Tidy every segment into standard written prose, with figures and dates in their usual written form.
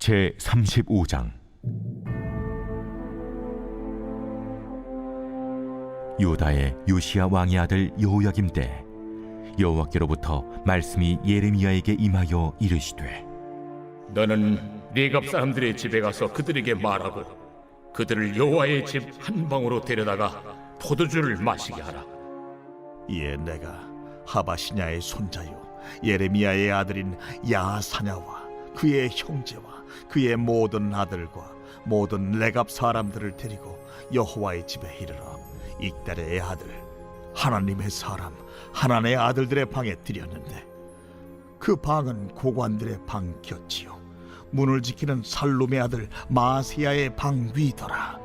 제35장. 유다의 요시야 왕의 아들 여호야김 때 여호와께로부터 말씀이 예레미야에게 임하여 이르시되, 너는 네갑 사람들의 집에 가서 그들에게 말하고 그들을 여호와의 집 한 방으로 데려다가 포도주를 마시게 하라. 이에 내가 하바시냐의 손자요 예레미야의 아들인 야사냐와 그의 형제와 그의 모든 아들과 모든 레갑 사람들을 데리고 여호와의 집에 이르러 익달의 아들 하나님의 사람 하나님의 아들들의 방에 들였는데, 그 방은 고관들의 방 곁이요 문을 지키는 살룸의 아들 마세야의 방 위더라.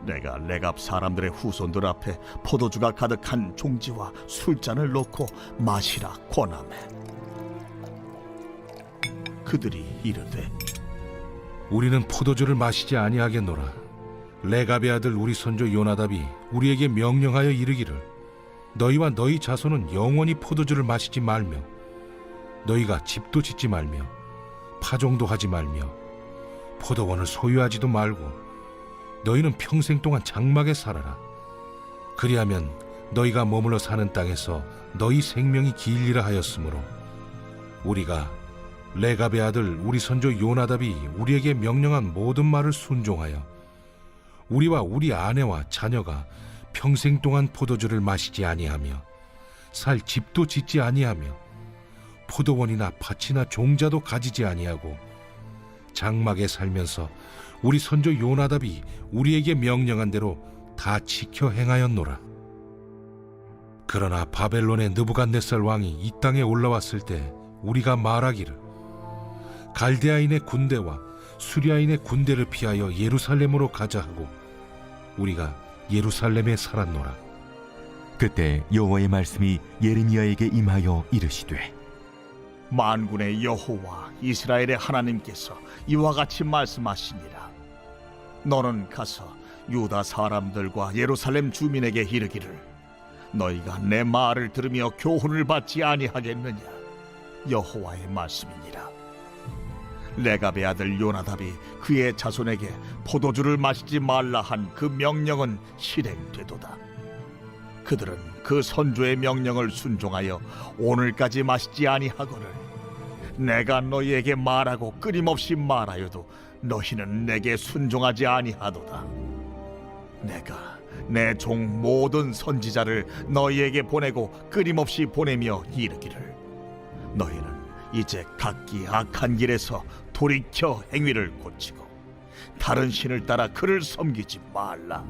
내가 레갑 사람들의 후손들 앞에 포도주가 가득한 종지와 술잔을 놓고 마시라 권하매, 그들이 이르되, 우리는 포도주를 마시지 아니하겠노라. 레갑의 아들 우리 손주 요나답이 우리에게 명령하여 이르기를, 너희와 너희 자손은 영원히 포도주를 마시지 말며 너희가 집도 짓지 말며 파종도 하지 말며 포도원을 소유하지도 말고 너희는 평생 동안 장막에 살아라. 그리하면 너희가 머물러 사는 땅에서 너희 생명이 길리라 하였으므로, 우리가 레갑의 아들 우리 손주 요나답이 우리에게 명령한 모든 말을 순종하여 우리와 우리 아내와 자녀가 평생 동안 포도주를 마시지 아니하며 살 집도 짓지 아니하며 포도원이나 밭이나 종자도 가지지 아니하고 장막에 살면서 우리 손주 요나답이 우리에게 명령한 대로 다 지켜 행하였노라. 그러나 바벨론의 느부갓네살 왕이 이 땅에 올라왔을 때 우리가 말하기를, 갈대아인의 군대와 수리아인의 군대를 피하여 예루살렘으로 가자 하고 우리가 예루살렘에 살았노라. 그때 여호와의 말씀이 예레미야에게 임하여 이르시되, 만군의 여호와 이스라엘의 하나님께서 이와 같이 말씀하시니라. 너는 가서 유다 사람들과 예루살렘 주민에게 이르기를, 너희가 내 말을 들으며 교훈을 받지 아니하겠느냐. 여호와의 말씀이니라. 레갑의 아들 요나답이 그의 자손에게 포도주를 마시지 말라 한 그 명령은 실행되도다. 그들은 그 선조의 명령을 순종하여 오늘까지 마시지 아니하거늘 내가 너희에게 말하고 끊임없이 말하여도 너희는 내게 순종하지 아니하도다. 내가 내 종 모든 선지자를 너희에게 보내고 끊임없이 보내며 이르기를, 너희는 이제 각기 악한 길에서 돌이켜 행위를 고치고 다른 신을 따라 그를 섬기지 말라.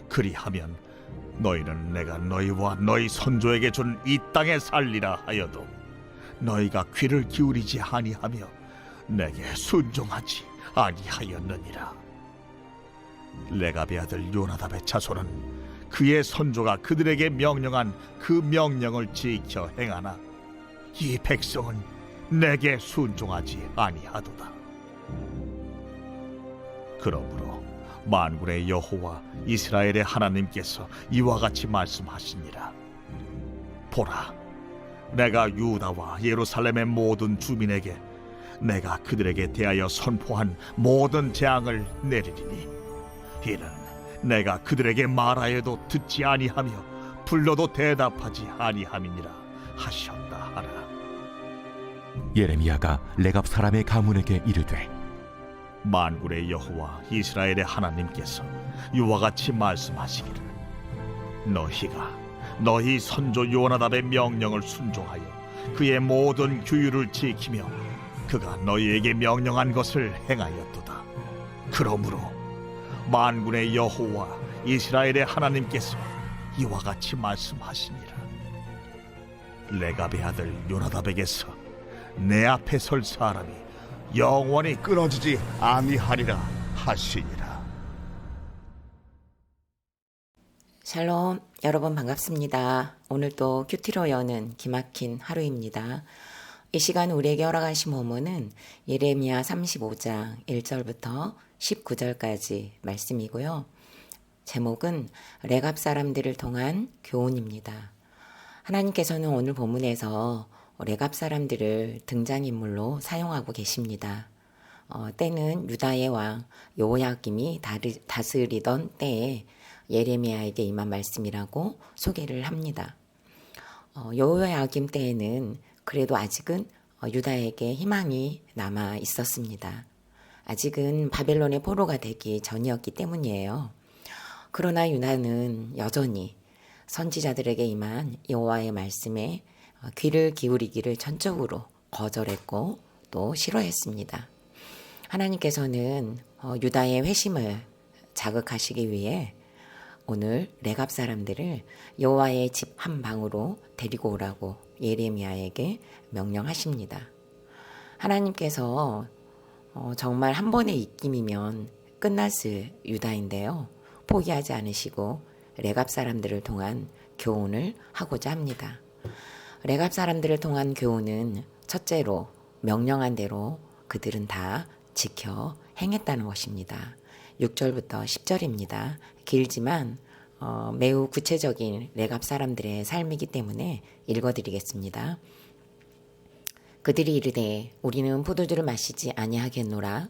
그리하면 너희는 내가 너희와 너희 선조에게 준 이 땅에 살리라 하여도 너희가 귀를 기울이지 아니하며 내게 순종하지 아니하였느니라. 레갑의 아들 요나답의 자손은 그의 선조가 그들에게 명령한 그 명령을 지켜 행하나 이 백성은 내게 순종하지 아니하도다. 그러므로 만군의 여호와 이스라엘의 하나님께서 이와 같이 말씀하시니라. 보라, 내가 유다와 예루살렘의 모든 주민에게 내가 그들에게 대하여 선포한 모든 재앙을 내리리니, 이는 내가 그들에게 말하여도 듣지 아니하며 불러도 대답하지 아니함이니라 하셨다 하라. 예레미야가 레갑 사람의 가문에게 이르되, 만군의 여호와 이스라엘의 하나님께서 이와 같이 말씀하시기를, 너희가 너희 선조 요나답의 명령을 순종하여 그의 모든 규율을 지키며 그가 너희에게 명령한 것을 행하였도다. 그러므로 만군의 여호와 이스라엘의 하나님께서 이와 같이 말씀하시니라. 레갑의 아들 요나답에게서 내 앞에 설 사람이 영원히 끊어지지 아니하리라 하시니라. 샬롬, 여러분 반갑습니다. 오늘 또 큐티로 여는 기막힌 하루입니다. 이 시간 우리에게 허락하신 본문은 예레미야 35장 1절부터 19절까지 말씀이고요. 제목은 레갑 사람들을 통한 교훈입니다. 하나님께서는 오늘 본문에서 레갑 사람들을 등장인물로 사용하고 계십니다. 때는 유다의 왕 여호야김이 다스리던 때에 예레미야에게 임한 말씀이라고 소개를 합니다. 여호야김 때에는 그래도 아직은 유다에게 희망이 남아 있었습니다. 아직은 바벨론의 포로가 되기 전이었기 때문이에요. 그러나 유다는 여전히 선지자들에게 임한 여호와의 말씀에 귀를 기울이기를 전적으로 거절했고 또 싫어했습니다. 하나님께서는 유다의 회심을 자극하시기 위해 오늘 레갑 사람들을 여호와의 집 한 방으로 데리고 오라고 예레미야에게 명령하십니다. 하나님께서 정말 한 번의 입김이면 끝났을 유다인데요. 포기하지 않으시고 레갑 사람들을 통한 교훈을 하고자 합니다. 레갑 사람들을 통한 교훈은 첫째로 명령한 대로 그들은 다 지켜 행했다는 것입니다. 6절부터 10절입니다. 길지만 매우 구체적인 레갑 사람들의 삶이기 때문에 읽어드리겠습니다. 그들이 이르되 우리는 포도주를 마시지 아니하겠노라.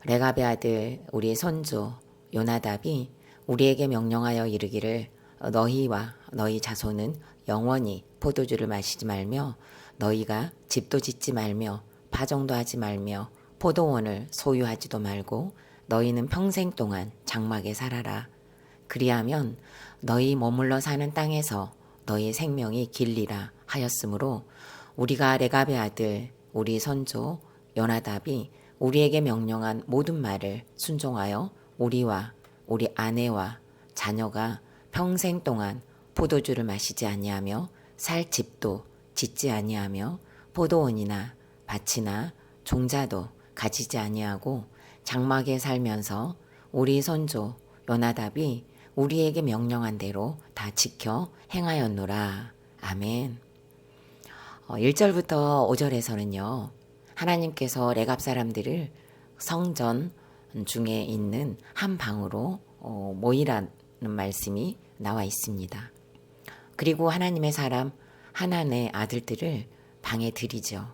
레갑의 아들 우리의 손주 요나답이 우리에게 명령하여 이르기를 너희와 너희 자손은 영원히 포도주를 마시지 말며 너희가 집도 짓지 말며 파종도 하지 말며 포도원을 소유하지도 말고 너희는 평생 동안 장막에 살아라. 그리하면 너희 머물러 사는 땅에서 너희 생명이 길리라 하였으므로 우리가 레갑의 아들 우리 선조 요나답이 우리에게 명령한 모든 말을 순종하여 우리와 우리 아내와 자녀가 평생 동안 포도주를 마시지 아니하며 살 집도 짓지 아니하며 포도원이나 밭이나 종자도 가지지 아니하고 장막에 살면서 우리 선조 요나답이 우리에게 명령한 대로 다 지켜 행하였노라. 아멘. 1절부터 5절에서는요. 하나님께서 레갑 사람들을 성전 중에 있는 한 방으로 모이라는 말씀이 나와 있습니다. 그리고 하나님의 사람 하나님의 아들들을 방에 들이죠.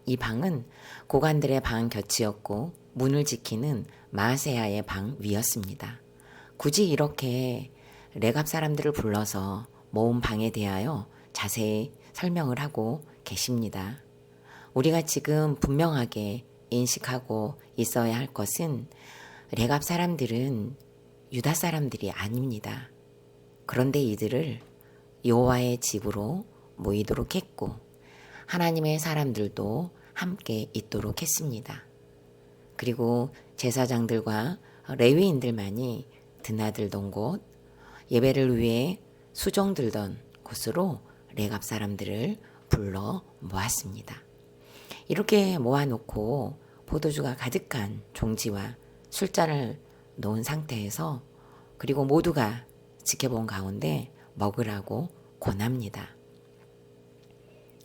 이 방은 고관들의 방 곁이었고 문을 지키는 마세야의 방 위였습니다. 굳이 이렇게 레갑 사람들을 불러서 모은 방에 대하여 자세히 설명을 하고 계십니다. 우리가 지금 분명하게 인식하고 있어야 할 것은 레갑 사람들은 유다 사람들이 아닙니다. 그런데 이들을 여호와의 집으로 모이도록 했고 하나님의 사람들도 함께 있도록 했습니다. 그리고 제사장들과 레위인들만이 드나들던 곳, 예배를 위해 수종들던 곳으로 레갑 사람들을 불러 모았습니다. 이렇게 모아놓고 포도주가 가득한 종지와 술잔을 놓은 상태에서 그리고 모두가 지켜본 가운데 먹으라고 권합니다.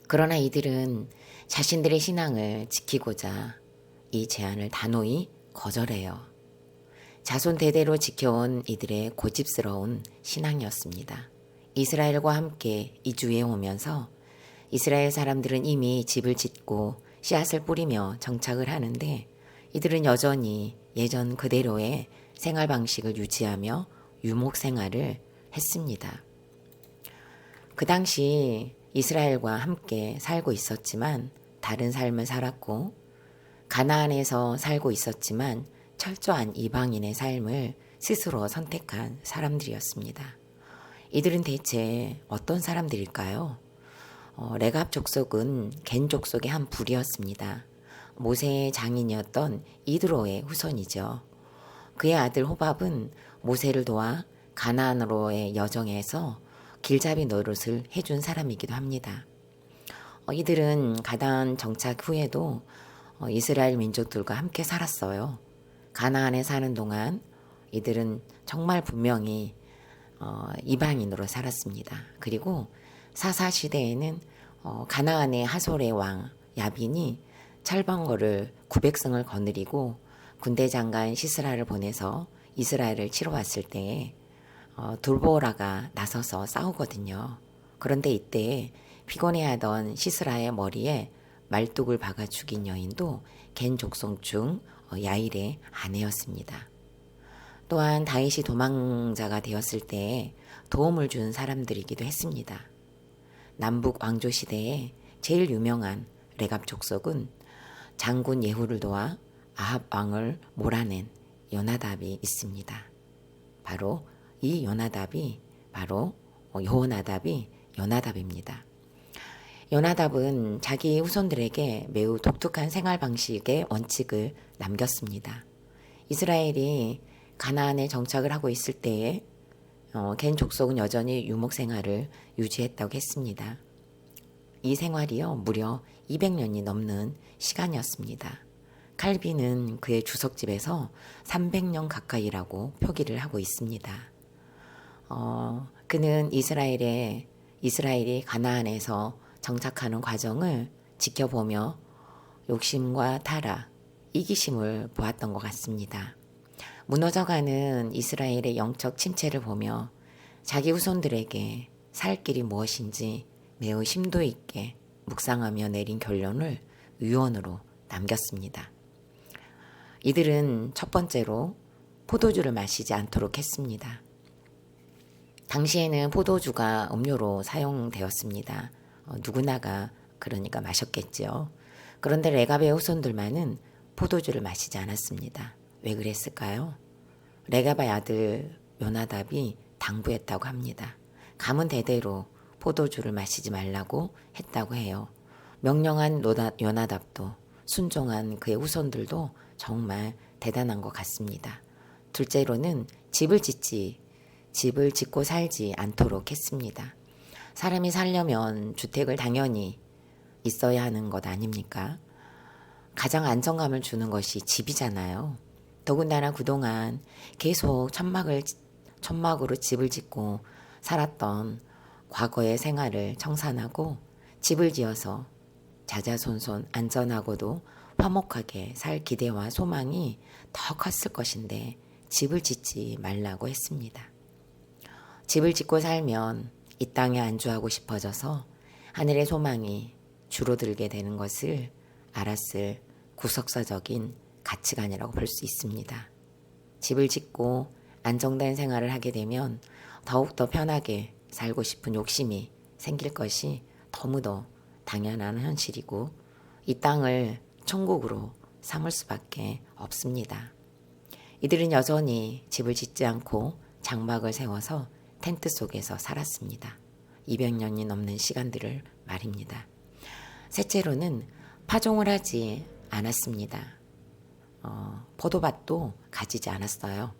그러나 이들은 자신들의 신앙을 지키고자 이 제안을 단호히 거절해요. 자손 대대로 지켜온 이들의 고집스러운 신앙이었습니다. 이스라엘과 함께 이주해 오면서 이스라엘 사람들은 이미 집을 짓고 씨앗을 뿌리며 정착을 하는데 이들은 여전히 예전 그대로의 생활 방식을 유지하며 유목 생활을 했습니다. 그 당시 이스라엘과 함께 살고 있었지만 다른 삶을 살았고 가나안에서 살고 있었지만 철저한 이방인의 삶을 스스로 선택한 사람들이었습니다. 이들은 대체 어떤 사람들일까요? 레갑 족속은 겐 족속의 한 부리였습니다. 모세의 장인이었던 이드로의 후손이죠. 그의 아들 호밥은 모세를 도와 가나안으로의 여정에서 길잡이 노릇을 해준 사람이기도 합니다. 이들은 가나안 정착 후에도 이스라엘 민족들과 함께 살았어요. 가나안에 사는 동안 이들은 정말 분명히 이방인으로 살았습니다. 그리고 사사 시대에는 가나안의 하솔의 왕 야빈이 찰방거를 900승을 거느리고 군대 장관 시스라를 보내서 이스라엘을 치러 왔을 때에 돌보라가 나서서 싸우거든요. 그런데 이때 피곤해하던 시스라의 머리에 말뚝을 박아 죽인 여인도 겐 족속 중 야일의 아내였습니다. 또한 다윗이 도망자가 되었을 때 도움을 준 사람들이기도 했습니다. 남북 왕조 시대에 제일 유명한 레갑 족속은 장군 예후를 도와 아합 왕을 몰아낸 요나답이 있습니다. 바로 이 요나답이 바로 여호나답이 요나답입니다. 요나답은 자기 후손들에게 매우 독특한 생활 방식의 원칙을 남겼습니다. 이스라엘이 가나안에 정착을 하고 있을 때에 겐 족속은 여전히 유목 생활을 유지했다고 했습니다. 이 생활이요 무려 200년이 넘는 시간이었습니다. 칼빈은 그의 주석집에서 300년 가까이라고 표기를 하고 있습니다. 그는 이스라엘이 가나안에서 정착하는 과정을 지켜보며 욕심과 타락, 이기심을 보았던 것 같습니다. 무너져가는 이스라엘의 영적 침체를 보며 자기 후손들에게 살 길이 무엇인지 매우 심도 있게 묵상하며 내린 결론을 유언으로 남겼습니다. 이들은 첫 번째로 포도주를 마시지 않도록 했습니다. 당시에는 포도주가 음료로 사용되었습니다. 누구나가 그러니까 마셨겠지요. 그런데 레갑의 후손들만은 포도주를 마시지 않았습니다. 왜 그랬을까요? 레갑의 아들 요나답이 당부했다고 합니다. 가문 대대로 포도주를 마시지 말라고 했다고 해요. 명령한 요나답도 순종한 그의 후손들도 정말 대단한 것 같습니다. 둘째로는 집을 짓고 살지 않도록 했습니다. 사람이 살려면 주택을 당연히 있어야 하는 것 아닙니까? 가장 안정감을 주는 것이 집이잖아요. 더군다나 그동안 계속 천막으로 집을 짓고 살았던 과거의 생활을 청산하고 집을 지어서 자자손손 안전하고도 화목하게 살 기대와 소망이 더 컸을 것인데 집을 짓지 말라고 했습니다. 집을 짓고 살면 이 땅에 안주하고 싶어져서 하늘의 소망이 줄어들게 되는 것을 알았을 구석사적인 가치관이라고 볼 수 있습니다. 집을 짓고 안정된 생활을 하게 되면 더욱더 편하게 살고 싶은 욕심이 생길 것이 너무도 당연한 현실이고 이 땅을 천국으로 삼을 수밖에 없습니다. 이들은 여전히 집을 짓지 않고 장막을 세워서 텐트 속에서 살았습니다. 200년이 넘는 시간들을 말입니다. 셋째로는 파종을 하지 않았습니다. 포도밭도 가지지 않았어요.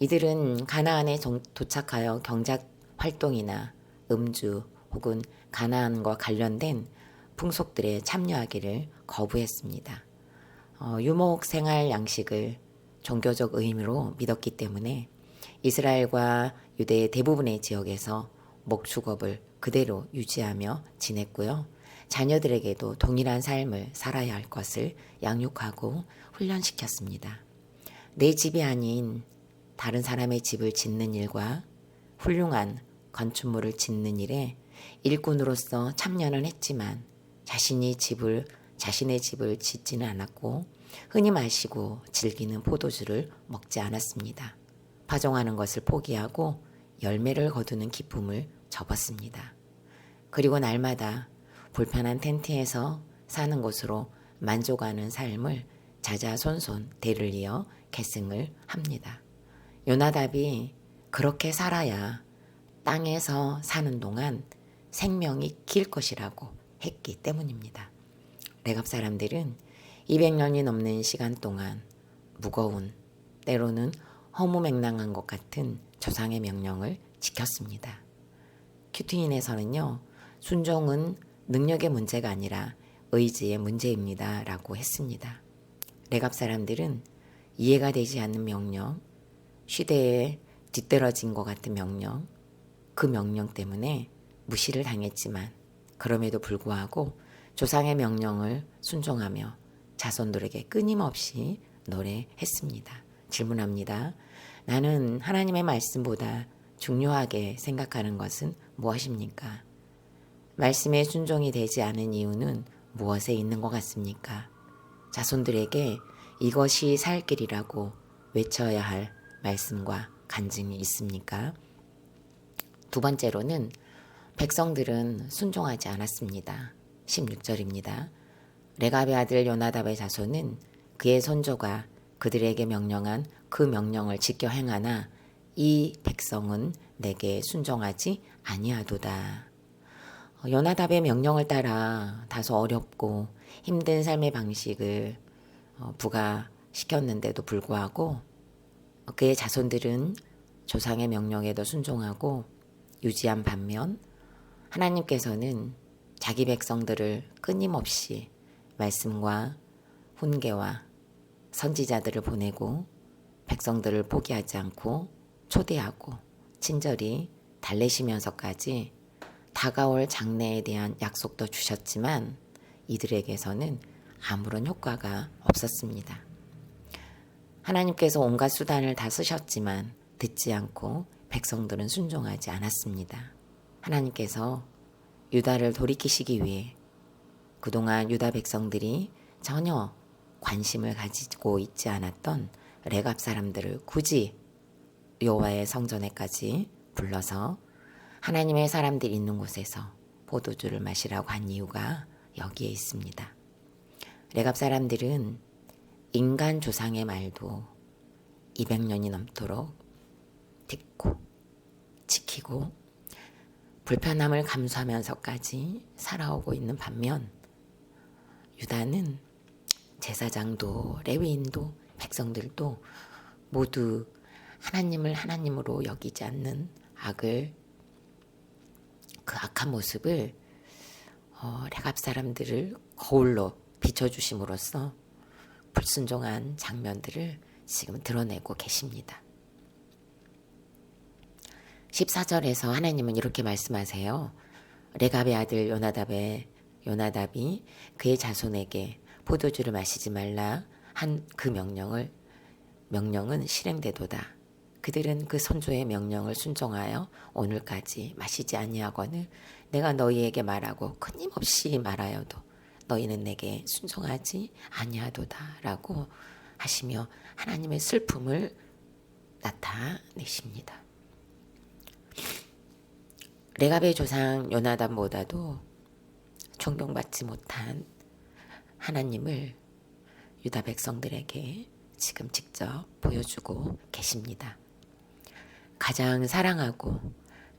이들은 가나안에 도착하여 경작 활동이나 음주 혹은 가나안과 관련된 풍속들에 참여하기를 거부했습니다. 유목 생활 양식을 종교적 의미로 믿었기 때문에 이스라엘과 유대의 대부분의 지역에서 목축업을 그대로 유지하며 지냈고요. 자녀들에게도 동일한 삶을 살아야 할 것을 양육하고 훈련시켰습니다. 내 집이 아닌 다른 사람의 집을 짓는 일과 훌륭한 건축물을 짓는 일에 일꾼으로서 참여는 했지만 자신의 집을 짓지는 않았고 흔히 마시고 즐기는 포도주를 먹지 않았습니다. 파종하는 것을 포기하고 열매를 거두는 기쁨을 접었습니다. 그리고 날마다 불편한 텐트에서 사는 곳으로 만족하는 삶을 자자손손 대를 이어 계승을 합니다. 요나답이 그렇게 살아야 땅에서 사는 동안 생명이 길 것이라고 했기 때문입니다. 레갑 사람들은 200년이 넘는 시간 동안 무거운 때로는 허무맹랑한 것 같은 조상의 명령을 지켰습니다. 큐티인에서는요. 순종은 능력의 문제가 아니라 의지의 문제입니다. 라고 했습니다. 레갑 사람들은 이해가 되지 않는 명령, 시대에 뒤떨어진 것 같은 명령, 그 명령 때문에 무시를 당했지만 그럼에도 불구하고 조상의 명령을 순종하며 자손들에게 끊임없이 노래했습니다. 질문합니다. 나는 하나님의 말씀보다 중요하게 생각하는 것은 무엇입니까? 말씀에 순종이 되지 않은 이유는 무엇에 있는 것 같습니까? 자손들에게 이것이 살 길이라고 외쳐야 할 말씀과 간증이 있습니까? 두 번째로는 백성들은 순종하지 않았습니다. 16절입니다. 레갑의 아들 요나답의 자손은 그의 손조가 그들에게 명령한 그 명령을 지켜 행하나 이 백성은 내게 순종하지 아니하도다. 요나답의 명령을 따라 다소 어렵고 힘든 삶의 방식을 부과시켰는데도 불구하고 그의 자손들은 조상의 명령에도 순종하고 유지한 반면 하나님께서는 자기 백성들을 끊임없이 말씀과 훈계와 선지자들을 보내고 백성들을 포기하지 않고 초대하고 친절히 달래시면서까지 다가올 장래에 대한 약속도 주셨지만 이들에게서는 아무런 효과가 없었습니다. 하나님께서 온갖 수단을 다 쓰셨지만 듣지 않고 백성들은 순종하지 않았습니다. 하나님께서 유다를 돌이키시기 위해 그동안 유다 백성들이 전혀 관심을 가지고 있지 않았던 레갑 사람들을 굳이 여호와의 성전에까지 불러서 하나님의 사람들이 있는 곳에서 포도주를 마시라고 한 이유가 여기에 있습니다. 레갑 사람들은 인간 조상의 말도 200년이 넘도록 듣고 지키고 불편함을 감수하면서까지 살아오고 있는 반면 유다는 제사장도 레위인도 백성들도 모두 하나님을 하나님으로 여기지 않는 그 악한 모습을 레갑 사람들을 거울로 비춰주심으로써 불순종한 장면들을 지금 드러내고 계십니다. 14절에서 하나님은 이렇게 말씀하세요. 레갑의 아들 요나답이 그의 자손에게 포도주를 마시지 말라 한 그 명령은 실행되도다. 그들은 그 선조의 명령을 순종하여 오늘까지 마시지 아니하거늘 내가 너희에게 말하고 끊임없이 말하여도 너희는 내게 순종하지 아니하도다 라고 하시며 하나님의 슬픔을 나타내십니다. 레갑의 조상 요나답보다도 존경받지 못한 하나님을 유다 백성들에게 지금 직접 보여주고 계십니다. 가장 사랑하고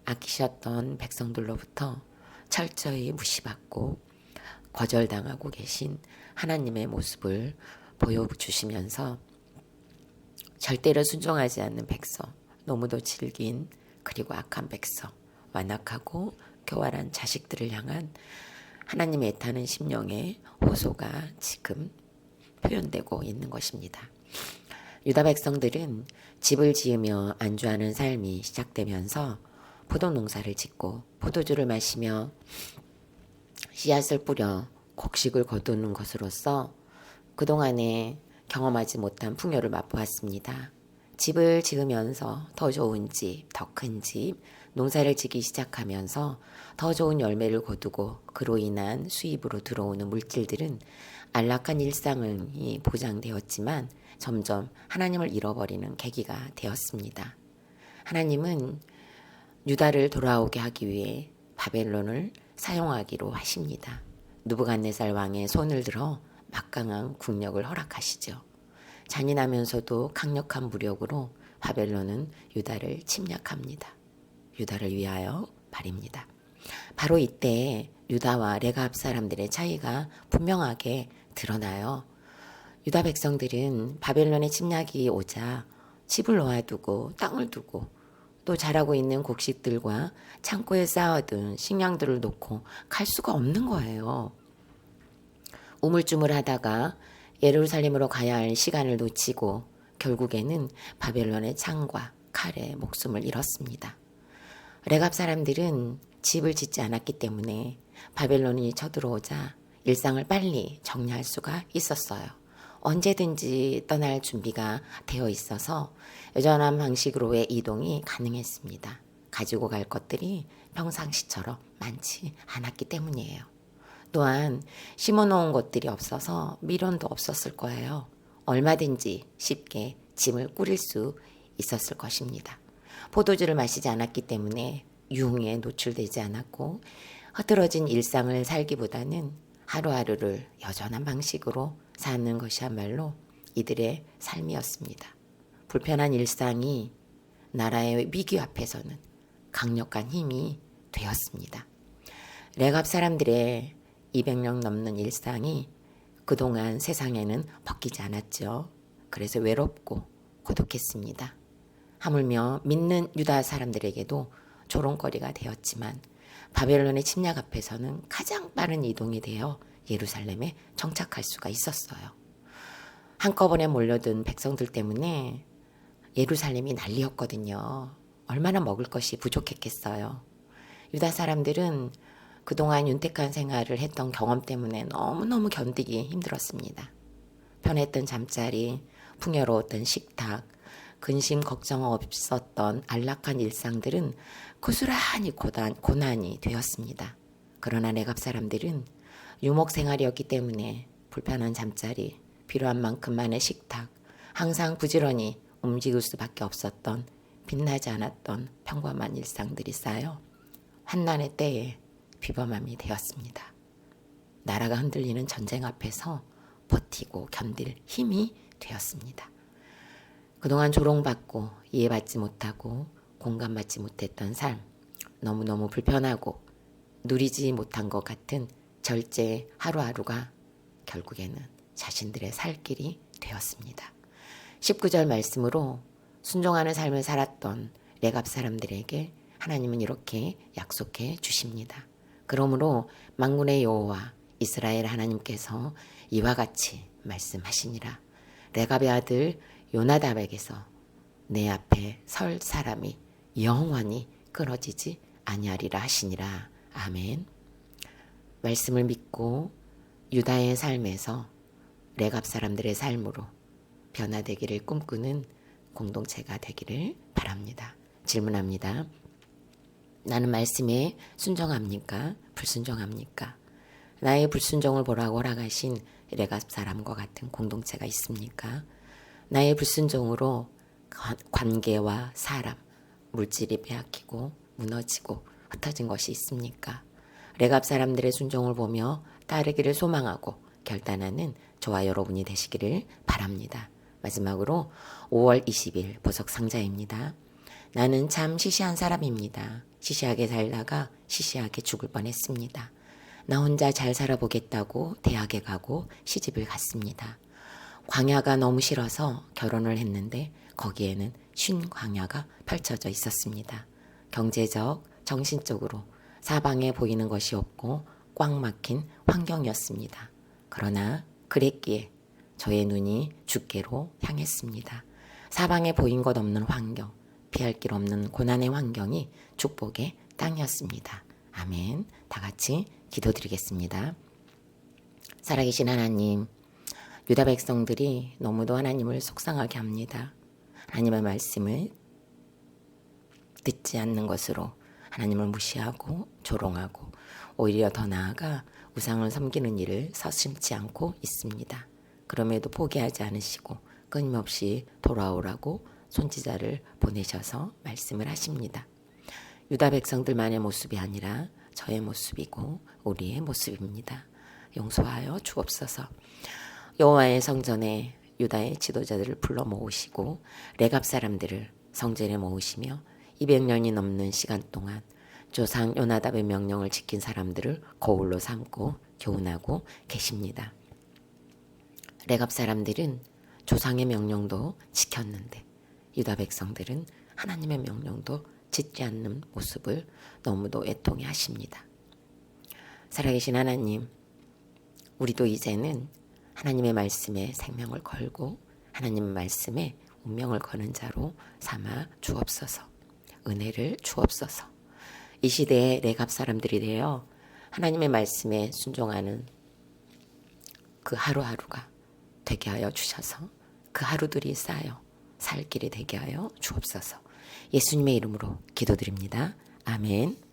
아끼셨던 백성들로부터 철저히 무시받고 거절당하고 계신 하나님의 모습을 보여주시면서 절대로 순종하지 않는 백성, 너무도 질긴 그리고 악한 백성, 완악하고 교활한 자식들을 향한 하나님의 애타는 심령의 호소가 지금 표현되고 있는 것입니다. 유다 백성들은 집을 지으며 안주하는 삶이 시작되면서 포도 농사를 짓고 포도주를 마시며 씨앗을 뿌려 곡식을 거두는 것으로서 그동안에 경험하지 못한 풍요를 맛보았습니다. 집을 지으면서 더 좋은 집, 더 큰 집, 농사를 짓기 시작하면서 더 좋은 열매를 거두고 그로 인한 수입으로 들어오는 물질들은 안락한 일상이 보장되었지만 점점 하나님을 잃어버리는 계기가 되었습니다. 하나님은 유다를 돌아오게 하기 위해 바벨론을 사용하기로 하십니다. 느부갓네살 왕의 손을 들어 막강한 국력을 허락하시죠. 잔인하면서도 강력한 무력으로 바벨론은 유다를 침략합니다. 유다를 위하여 말입니다. 바로 이때 유다와 레갑 사람들의 차이가 분명하게 드러나요. 유다 백성들은 바벨론의 침략이 오자 집을 놓아두고 땅을 두고 또 자라고 있는 곡식들과 창고에 쌓아둔 식량들을 놓고 갈 수가 없는 거예요. 우물쭈물하다가 예루살렘으로 가야 할 시간을 놓치고 결국에는 바벨론의 창과 칼에 목숨을 잃었습니다. 레갑 사람들은 집을 짓지 않았기 때문에 바벨론이 쳐들어오자 일상을 빨리 정리할 수가 있었어요. 언제든지 떠날 준비가 되어 있어서 여전한 방식으로의 이동이 가능했습니다. 가지고 갈 것들이 평상시처럼 많지 않았기 때문이에요. 또한 심어놓은 것들이 없어서 미련도 없었을 거예요. 얼마든지 쉽게 짐을 꾸릴 수 있었을 것입니다. 포도주를 마시지 않았기 때문에 유흥에 노출되지 않았고 흐트러진 일상을 살기보다는 하루하루를 여전한 방식으로 사는 것이야말로 이들의 삶이었습니다. 불편한 일상이 나라의 위기 앞에서는 강력한 힘이 되었습니다. 레갑 사람들의 200년 넘는 일상이 그동안 세상에는 벗기지 않았죠. 그래서 외롭고 고독했습니다. 하물며 믿는 유다 사람들에게도 조롱거리가 되었지만 바벨론의 침략 앞에서는 가장 빠른 이동이 되어 예루살렘에 정착할 수가 있었어요. 한꺼번에 몰려든 백성들 때문에 예루살렘이 난리였거든요. 얼마나 먹을 것이 부족했겠어요. 유다 사람들은 그동안 윤택한 생활을 했던 경험 때문에 너무너무 견디기 힘들었습니다. 편했던 잠자리, 풍요로웠던 식탁, 근심 걱정 없었던 안락한 일상들은 고스란히 고난이 되었습니다. 그러나 레갑 사람들은 유목 생활이었기 때문에 불편한 잠자리, 필요한 만큼만의 식탁, 항상 부지런히 움직일 수밖에 없었던 빛나지 않았던 평범한 일상들이 쌓여 환난의 때에 비범함이 되었습니다. 나라가 흔들리는 전쟁 앞에서 버티고 견딜 힘이 되었습니다. 그동안 조롱받고 이해받지 못하고 공감받지 못했던 삶, 너무너무 불편하고 누리지 못한 것 같은 절제 하루하루가 결국에는 자신들의 살 길이 되었습니다. 19절 말씀으로 순종하는 삶을 살았던 레갑 사람들에게 하나님은 이렇게 약속해 주십니다. 그러므로 만군의 여호와 이스라엘 하나님께서 이와 같이 말씀하시니라. 레갑의 아들 요나답에게서 내 앞에 설 사람이 영원히 끊어지지 아니하리라 하시니라. 아멘. 말씀을 믿고 유다의 삶에서 레갑 사람들의 삶으로 변화되기를 꿈꾸는 공동체가 되기를 바랍니다. 질문합니다. 나는 말씀에 순종합니까? 불순종합니까? 나의 불순종을 보라고 허락하신 레갑 사람과 같은 공동체가 있습니까? 나의 불순종으로 관계와 사람, 물질이 빼앗기고 무너지고 흩어진 것이 있습니까? 레갑 사람들의 순종을 보며 따르기를 소망하고 결단하는 저와 여러분이 되시기를 바랍니다. 마지막으로 5월 20일 보석 상자입니다. 나는 참 시시한 사람입니다. 시시하게 살다가 시시하게 죽을 뻔했습니다. 나 혼자 잘 살아보겠다고 대학에 가고 시집을 갔습니다. 광야가 너무 싫어서 결혼을 했는데 거기에는 쉰 광야가 펼쳐져 있었습니다. 경제적, 정신적으로 사방에 보이는 것이 없고 꽉 막힌 환경이었습니다. 그러나 그랬기에 저의 눈이 주께로 향했습니다. 사방에 보인 것 없는 환경, 피할 길 없는 고난의 환경이 축복의 땅이었습니다. 아멘. 다 같이 기도드리겠습니다. 살아계신 하나님, 유다 백성들이 너무도 하나님을 속상하게 합니다. 하나님의 말씀을 듣지 않는 것으로 하나님을 무시하고 조롱하고 오히려 더 나아가 우상을 섬기는 일을 서슴지 않고 있습니다. 그럼에도 포기하지 않으시고 끊임없이 돌아오라고 손지자를 보내셔서 말씀을 하십니다. 유다 백성들만의 모습이 아니라 저의 모습이고 우리의 모습입니다. 용서하여 주옵소서. 여호와의 성전에 유다의 지도자들을 불러 모으시고 레갑 사람들을 성전에 모으시며 200년이 넘는 시간 동안 조상 요나답의 명령을 지킨 사람들을 거울로 삼고 교훈하고 계십니다. 레갑 사람들은 조상의 명령도 지켰는데 유다 백성들은 하나님의 명령도 짓지 않는 모습을 너무도 애통해 하십니다. 살아계신 하나님, 우리도 이제는 하나님의 말씀에 생명을 걸고 하나님의 말씀에 운명을 거는 자로 삼아 주옵소서. 은혜를 주옵소서. 이 시대의 레갑 사람들이 되어 하나님의 말씀에 순종하는 그 하루하루가 되게 하여 주셔서 그 하루들이 쌓여 살 길이 되게 하여 주옵소서. 예수님의 이름으로 기도드립니다. 아멘.